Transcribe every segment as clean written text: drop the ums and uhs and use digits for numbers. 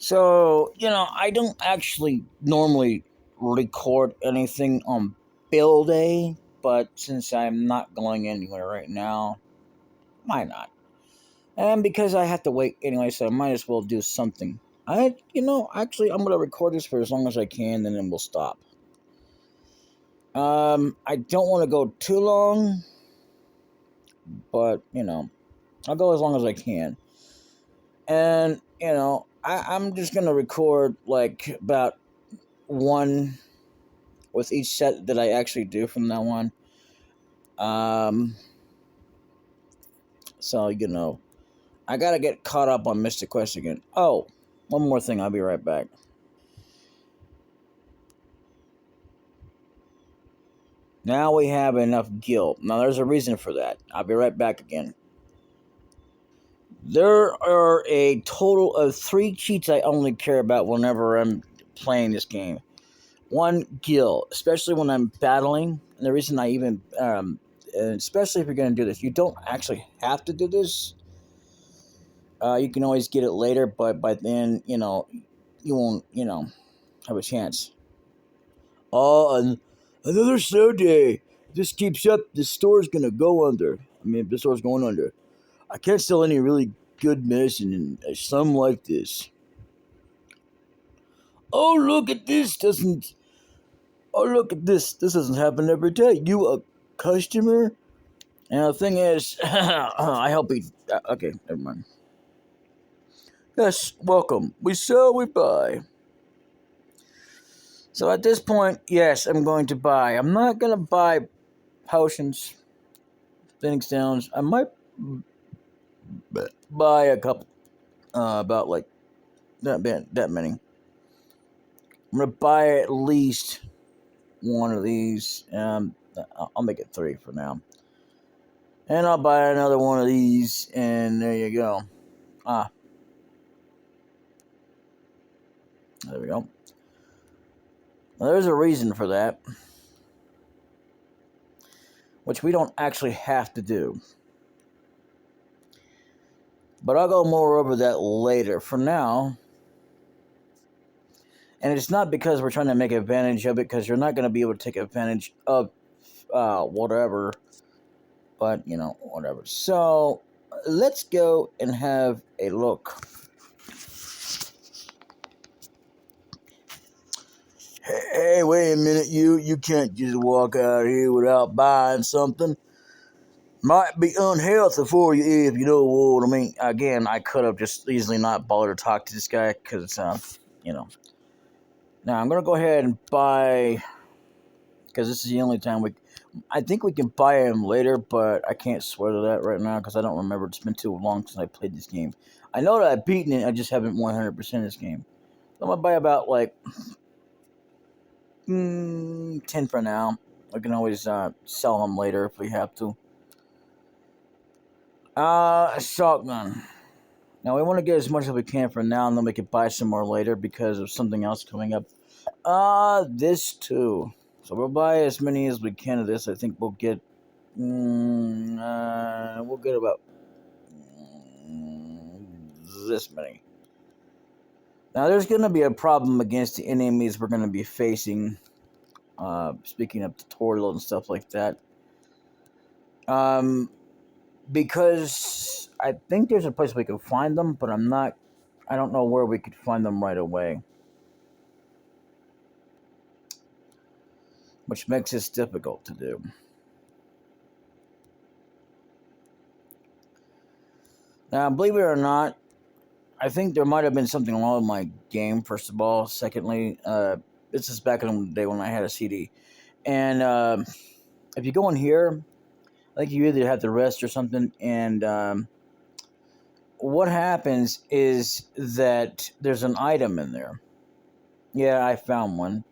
So, I don't actually normally record anything on bill day, but since I'm not going anywhere right now, why not? And because I have to wait anyway, so I might as well do something. Actually, I'm going to record this for as long as I can, and then we'll stop. I don't want to go too long, but, I'll go as long as I can. And, I'm just going to record like about one with each set that I actually do from now on. Um, so I gotta get caught up on Mystic Quest again. Oh, one more thing. I'll be right back. Now we have enough guilt. Now there's a reason for that. I'll be right back again. There are a total of 3 cheats I only care about whenever I'm playing this game. One, gil, especially when I'm battling. And the reason I even, and especially if you're going to do this, you don't actually have to do this. You can always get it later, but by then, you won't, have a chance. Oh, another slow day. If this keeps up, this store's gonna go under. This store's going under. I can't sell any really good medicine in a slum like this. Oh, look at this! Doesn't. Oh, look at this! This doesn't happen every day. You a customer? And the thing is, I help you. Okay, never mind. Yes, welcome. We sell, we buy. So at this point, yes, I'm going to buy. I'm not going to buy potions, thinning stones. I might buy a couple, about like that many. I'm going to buy at least one of these. I'll make it 3 for now. And I'll buy another one of these, and there you go. Ah, there we go. Now, there's a reason for that, which we don't actually have to do. But I'll go more over that later. For now, and it's not because we're trying to make advantage of it, because you're not going to be able to take advantage of whatever. But, whatever. So, let's go and have a look. Hey, wait a minute, you can't just walk out here without buying something. Might be unhealthy for you if you know what I mean. Again, I could have just easily not bothered to talk to this guy because, you know. Now, I'm going to go ahead and buy, because this is the only time I think we can buy him later, but I can't swear to that right now because I don't remember. It's been too long since I played this game. I know that I've beaten it, I just haven't 100% this game. So I'm going to buy about, like, 10 for now. We can always sell them later if we have to. A shotgun. Now we want to get as much as we can for now, and then we can buy some more later because of something else coming up. This too. So we'll buy as many as we can of this. I think we'll get. We'll get about this many. Now there's going to be a problem against the enemies we're going to be facing. Speaking of tutorial and stuff like that. Because I think there's a place we can find them, but I don't know where we could find them right away. Which makes this difficult to do. Now, believe it or not, I think there might have been something wrong with my game, first of all. Secondly, this is back in the day when I had a CD. And if you go in here, I think you either have to rest or something, and what happens is that there's an item in there. Yeah, I found one.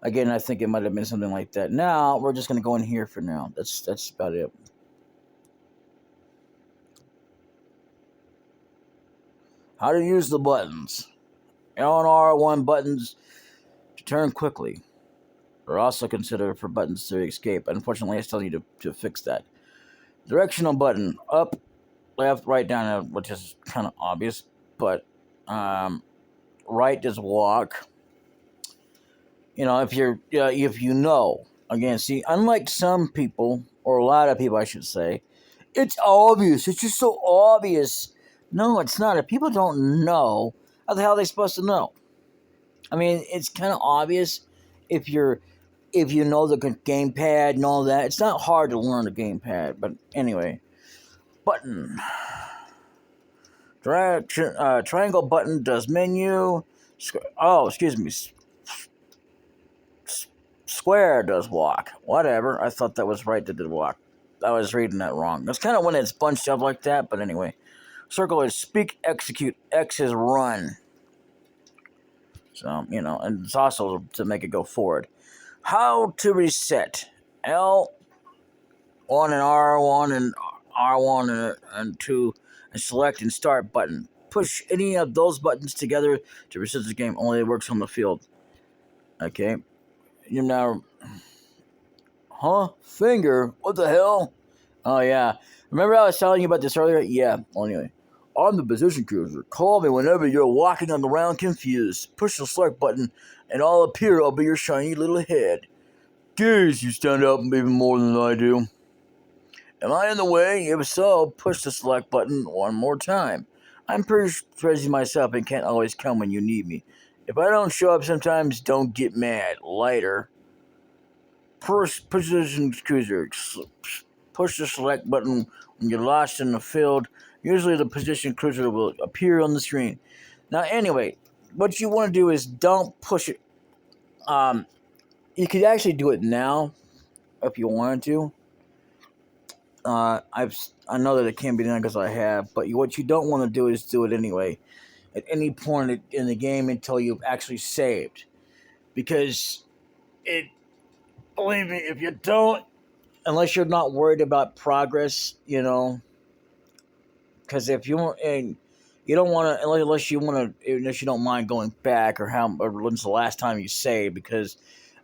Again, I think it might have been something like that. Now, we're just going to go in here for now. That's about it. How to use the buttons. L and R1 buttons to turn quickly. Are also considered for buttons to escape. Unfortunately, I still need to fix that. Directional button. Up, left, right, down, which is kind of obvious. But right does walk. If you know, again, see, unlike some people, or a lot of people, I should say, it's obvious. It's just so obvious. No, it's not. If people don't know, how the hell are they supposed to know? I mean, it's kind of obvious if you know the gamepad and all that. It's not hard to learn the gamepad, but anyway, button. Triangle button does menu. Excuse me. Square does walk. Whatever. I thought that was right that did walk. I was reading that wrong. That's kind of when it's bunched up like that, but anyway. Circle is speak, execute. X is run. So, and it's also to make it go forward. How to reset. L1 and R1 and R1 and 2 and select and start button. Push any of those buttons together to reset the game. Only it works on the field. Okay. You now... Huh? Finger? What the hell? Oh, yeah. Remember I was telling you about this earlier? Yeah. Well, anyway. I'm the position cruiser. Call me whenever you're walking on the ground confused. Push the select button and I'll appear. I'll be your shiny little head. Geez, you stand out even more than I do. Am I in the way? If so, push the select button one more time. I'm pretty crazy myself and can't always come when you need me. If I don't show up sometimes, don't get mad. Later. Position cruiser. Push the select button when you're lost in the field. Usually the position cruiser will appear on the screen. Now, anyway, what you want to do is don't push it. You could actually do it now if you wanted to. I know that it can be done because I have, but what you don't want to do is do it anyway at any point in the game until you've actually saved, because believe me, if you don't, unless you're not worried about progress, because if you want, and you don't want to, unless you don't mind going back or when's the last time you saved, because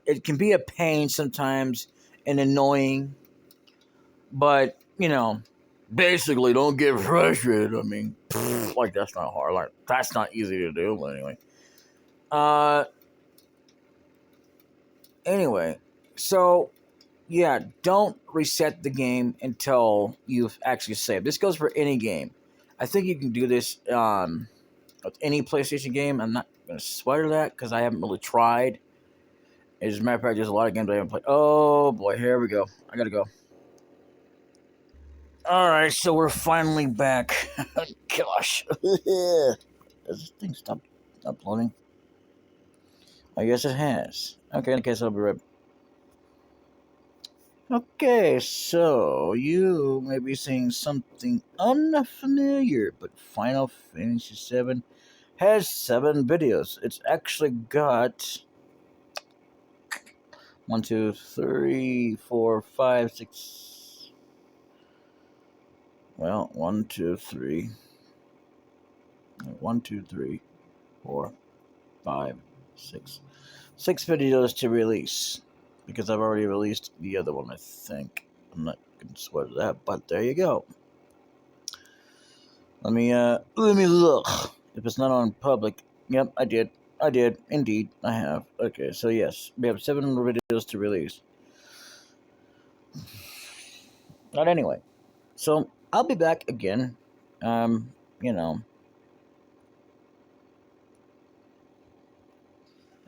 it can be a pain sometimes and annoying. But, basically don't get frustrated. I mean, that's not hard. That's not easy to do, but anyway. So, yeah, don't reset the game until you've actually saved. This goes for any game. I think you can do this with any PlayStation game. I'm not going to swear to that because I haven't really tried. As a matter of fact, there's a lot of games I haven't played. Oh, boy, here we go. I got to go. Alright, so we're finally back. Gosh. Does this thing stop uploading? I guess it has. Okay, in case I'll be right back. Okay, so you may be seeing something unfamiliar, but Final Fantasy VII has 7 videos. It's actually got 1, 2, 3, 4, 5, 6... Well, 1, 2, 3. 1, 2, 3, 4, 5, 6. 6 videos to release. Because I've already released the other one, I think. I'm not going to swear to that, but there you go. Let me look. If it's not on public. Yep, I did. Indeed, I have. Okay, so yes, we have 7 videos to release. But anyway, so I'll be back again.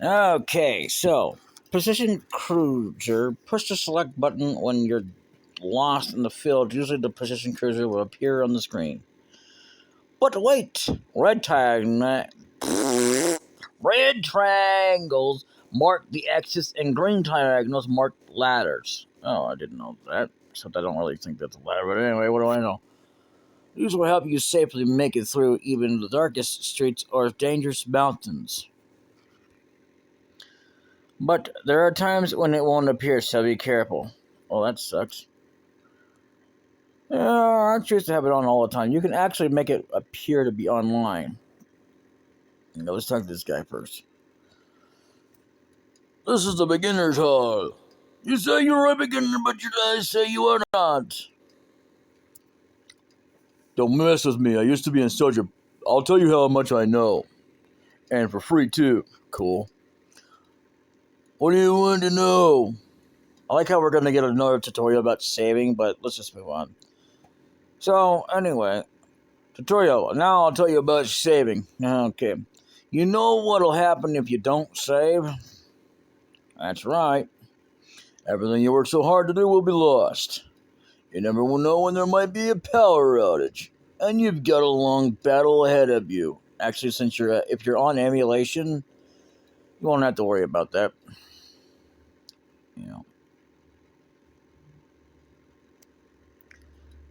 Okay, so position cruiser. Push the select button when you're lost in the field. Usually the position cruiser will appear on the screen. But wait, red triangles mark the axis and green triangles mark ladders. Oh, I didn't know that. Except I don't really think that's a ladder. But anyway, what do I know? These will help you safely make it through even the darkest streets or dangerous mountains. But there are times when it won't appear, so be careful. Well, that sucks. I choose to have it on all the time. You can actually make it appear to be online. Let's talk to this guy first. This is the beginner's hall. You say you're a beginner, but your eyes say you are not. Don't mess with me. I used to be a soldier. I'll tell you how much I know. And for free too. Cool. What do you want to know? I like how we're going to get another tutorial about saving, but let's just move on. So, anyway, tutorial. Now I'll tell you about saving. Okay. You know what'll happen if you don't save? That's right. Everything you worked so hard to do will be lost. You never will know when there might be a power outage. And you've got a long battle ahead of you. Actually, since if you're on emulation, you won't have to worry about that. You know.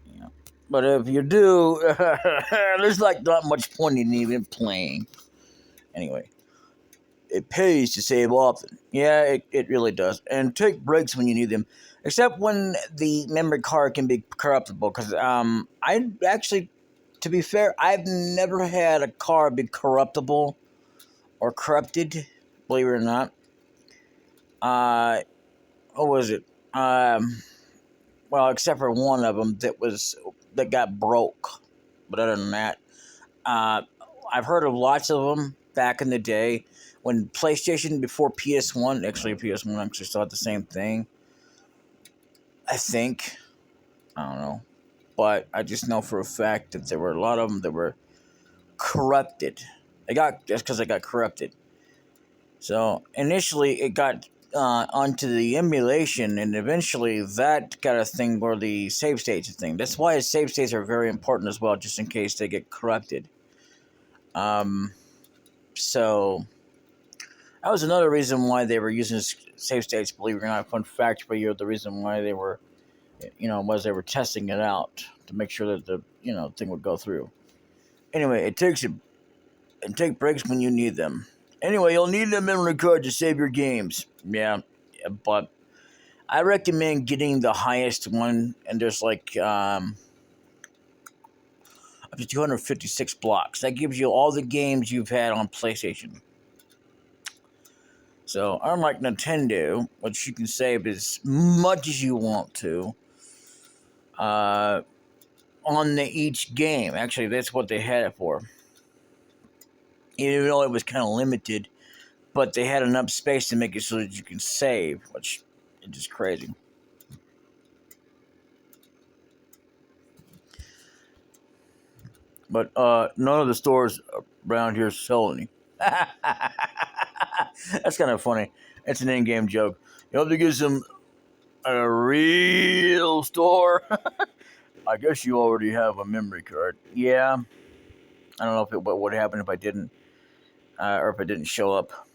Yeah. But if you do, there's like not much point in even playing. Anyway, it pays to save often. Yeah, it really does. And take breaks when you need them. Except when the memory card can be corruptible. Because I actually, to be fair, I've never had a card be corruptible or corrupted, believe it or not. What was it? Well, except for one of them that got broke. But other than that, uh, I've heard of lots of them back in the day when PlayStation before PS1. Actually, PS1 actually still had the same thing. I think. I don't know, but I just know for a fact that there were a lot of them that were corrupted. That's because they got corrupted. So initially, it got onto the emulation, and eventually that got a thing where the save states a thing. That's why save states are very important as well, just in case they get corrupted. So that was another reason why they were using save states. Believe it or not, fun fact for you: the reason why they were, was they were testing it out to make sure that the thing would go through. Anyway, take breaks when you need them. Anyway, you'll need a memory card to save your games. Yeah, but I recommend getting the highest one, and there's like up to 256 blocks. That gives you all the games you've had on PlayStation. So, unlike Nintendo, which you can save as much as you want to uh, on each game. Actually, that's what they had it for. Even though it was kind of limited, but they had enough space to make it so that you can save, which is just crazy. But none of the stores around here sell any. That's kind of funny. It's an in-game joke. You have to get some a real store. I guess you already have a memory card. Yeah, I don't know what would happen if I didn't, or if I didn't show up.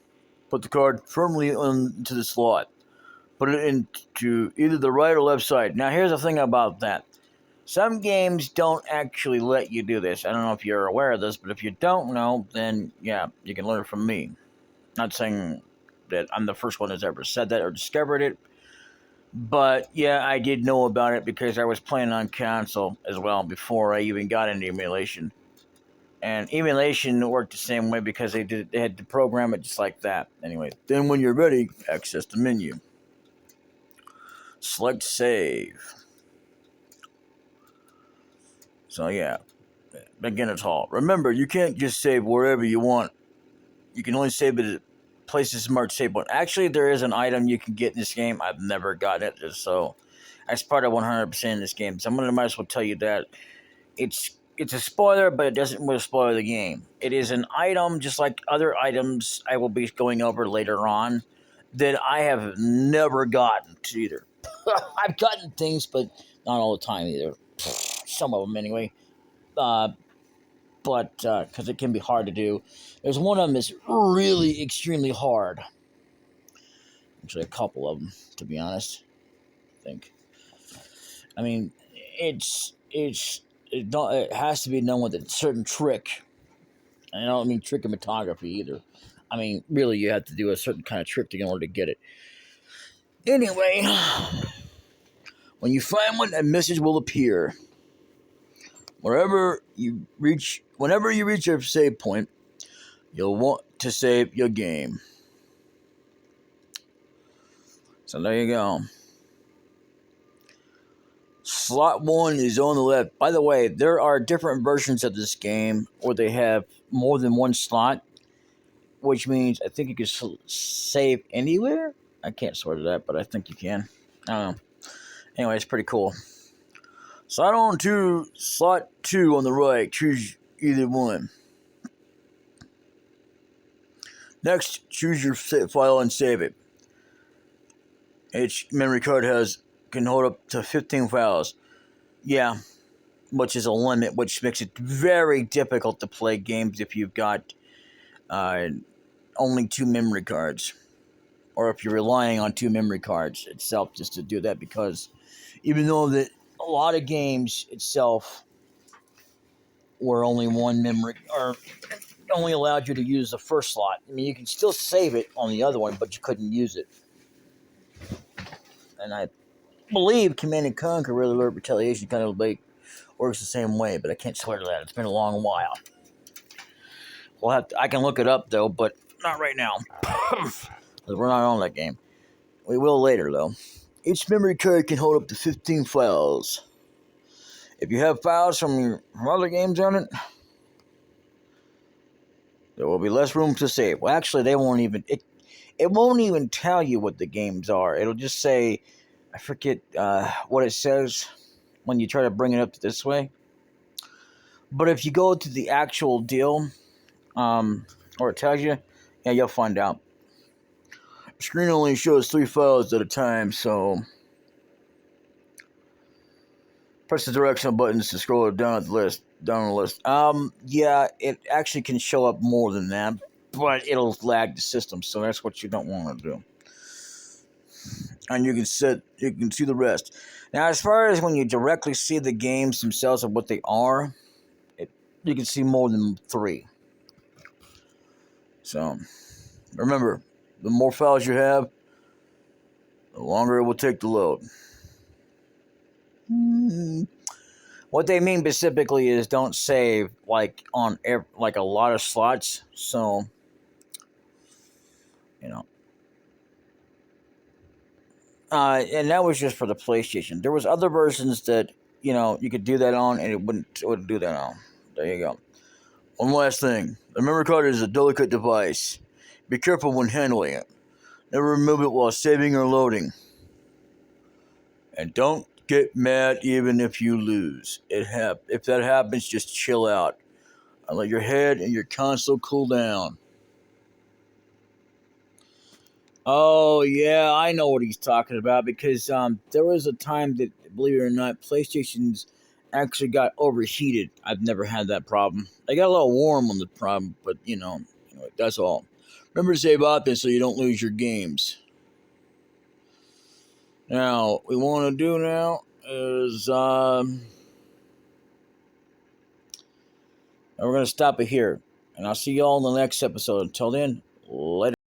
Put the card firmly into the slot. Put it into either the right or left side. Now, here's the thing about that. Some games don't actually let you do this. I don't know if you're aware of this, but if you don't know, then yeah, you can learn from me. Not saying that I'm the first one that's ever said that or discovered it, but yeah, I did know about it because I was playing on console as well before I even got into emulation. And emulation worked the same way because they had to program it just like that. Anyway, then when you're ready, access the menu. Select save. So yeah, beginner's hall. Remember, you can't just save wherever you want. You can only save it at places marked save point. Actually, there is an item you can get in this game. I've never gotten it, so that's part of 100% in this game. So I'm gonna might as well tell you that it's a spoiler, but it doesn't really spoil the game. It is an item, just like other items I will be going over later on, that I have never gotten to either. I've gotten things, but not all the time either. Some of them anyway. Uh, but because it can be hard to do. There's one of them that's really extremely hard. Actually, a couple of them, to be honest. I think. I mean, it has to be done with a certain trick. And I don't mean trichometography either. I mean, really, you have to do a certain kind of trick in order to get it. Anyway, when you find one, a message will appear. Whenever you reach your save point, you'll want to save your game. So there you go. Slot 1 is on the left. By the way, there are different versions of this game where they have more than one slot. which means I think you can save anywhere. I can't sort of that, but I think you can. I don't know. Anyway, it's pretty cool. Slide on to slot 2 on the right. Choose either one. Next, choose your file and save it. Each memory card can hold up to 15 files. Yeah, which is a limit, which makes it very difficult to play games if you've got only 2 memory cards, or if you're relying on 2 memory cards itself just to do that, because even though that a lot of games itself were only one memory, or only allowed you to use the first slot. I mean, you can still save it on the other one, but you couldn't use it. And I believe Command and Conquer Red Alert Retaliation kind of works the same way, but I can't swear to that. It's been a long while. I can look it up though, but not right now. Because we're not on that game. We will later though. Each memory card can hold up to 15 files. If you have files from other games on it, there will be less room to save. Well, actually, they won't even. It won't even tell you what the games are. It'll just say, I forget what it says when you try to bring it up this way. But if you go to the actual deal, or it tells you, yeah, you'll find out. The screen only shows 3 files at a time, so press the directional buttons to scroll down the list. Yeah, it actually can show up more than that, but it'll lag the system, so that's what you don't want to do. And you can see the rest. Now, as far as when you directly see the games themselves and what they are, you can see more than 3. So, remember, the more files you have, the longer it will take to load. What they mean specifically is don't save on a lot of slots. So, you know. And that was just for the PlayStation. There was other versions that, you could do that on, and it wouldn't do that on. There you go. One last thing. The memory card is a delicate device. Be careful when handling it. Never remove it while saving or loading. And don't get mad even if you lose. If that happens, just chill out. And let your head and your console cool down. Oh, yeah, I know what he's talking about, because there was a time that, believe it or not, PlayStations actually got overheated. I've never had that problem. They got a little warm on the problem, but, anyway, that's all. Remember to save often so you don't lose your games. Now, what we want to do now is, we're going to stop it here. And I'll see you all in the next episode. Until then, later.